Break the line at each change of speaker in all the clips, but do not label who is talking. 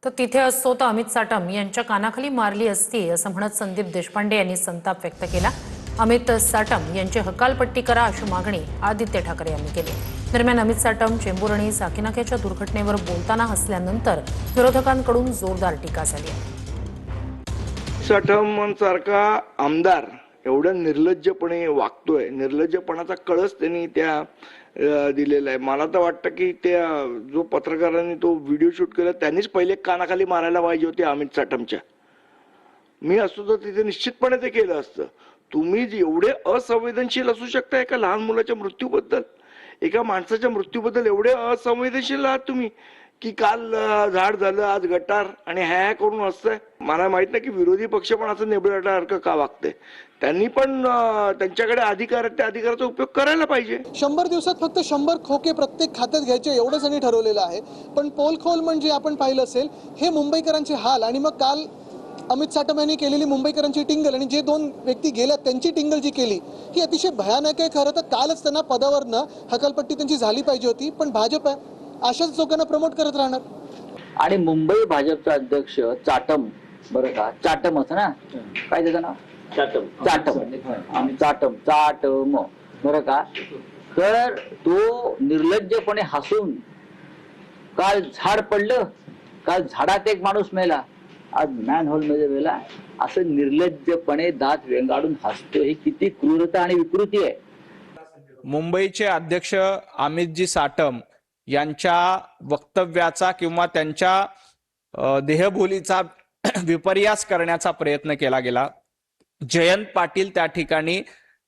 तर तिथे असतो तर अमित साटम यांच्या कानाखाली मारली असती असं म्हणत संदीप देशपांडे यांनी संताप व्यक्त केला। अमित साटम यांची हकालपट्टी करा अशी मागणी आदित्य ठाकरे यांनी केली। दरम्यान अमित साटम चेंबूर आणि साकीनाक्याच्या दुर्घटनेवर बोलताना हसल्यानंतर विरोधकांकडून जोरदार टीका झाली।
साटम सारखा आमदार एवढ्या निर्लज्जपणे वागतोय, निर्लज्जपणाचा कळस त्यांनी त्या दिलेला आहे। मला तर वाटतं की त्या जो पत्रकारांनी तो व्हिडिओ शूट केला त्यांनीच पहिले कानाखाली मारायला पाहिजे होते अमित साटमच्या। मी असतो तर तिथे निश्चितपणे ते केलं असतं। तुम्ही एवढे असंवेदनशील असू शकता एका लहान मुलाच्या मृत्यूबद्दल, एका माणसाच्या मृत्यूबद्दल एवढे असंवेदनशील आहात तुम्ही की काल झाड झालं आज गटार आणि ह्या करून असतंय। मला माहित नाही की विरोधी पक्ष पण असं नेबळाटासारखं का वागते। त्यांनी पण त्यांच्याकडे अधिकार आहे, त्या अधिकाराचा उपयोग करायला पाहिजे।
100 दिवसात फक्त 100 खोके प्रत्येक खात्यात घ्यायचे एवढंच त्यांनी ठरवलेलं आहे। पण पोलखोल म्हणजे आपण पाहिलं असेल हे मुंबईकरांचे हाल, आणि मग काल अमित साटम यांनी केलेली मुंबईकरांची टिंगल आणि जे दोन व्यक्ती गेल्या त्यांची टिंगल जी केली ही अतिशय भयानक आहे। खरं तर कालच त्यांना पदावरनं हकालपट्टी त्यांची झाली पाहिजे होती, पण भाजप अशाच लोकांना प्रमोट करत राहणार।
आणि मुंबई भाजपचा अध्यक्ष चाटम, बरं का, चाटम असं ना, काय त्याचं नाव, चाटम बरं का, तर तो निर्लज्जपणे हसून काल झाड पडलं, काल झाडात एक माणूस मेला, आज मॅन होल मध्ये मेला, असं निर्लज्जपणे दात वेंगाडून हसतो। ही किती क्रूरता आणि विकृती आहे।
मुंबईचे अध्यक्ष अमितजी साटम यांच्या वक्तव्याचा किंवा त्यांच्या देहबोलीचा विपर्यास करण्याचा प्रयत्न केला गेला। जयंत पाटील त्या ठिकाणी,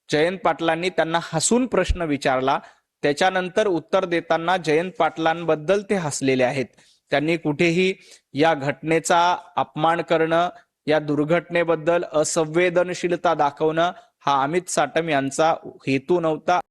जयंत पाटलांनी त्यांना हसून प्रश्न विचारला, त्याच्यानंतर उत्तर देताना जयंत पाटलांबद्दल ते हसलेले आहेत। त्यांनी कुठेही या घटनेचा अपमान करणं, या दुर्घटनेबद्दल असंवेदनशीलता दाखवणं हा अमित साटम यांचा हेतू नव्हता।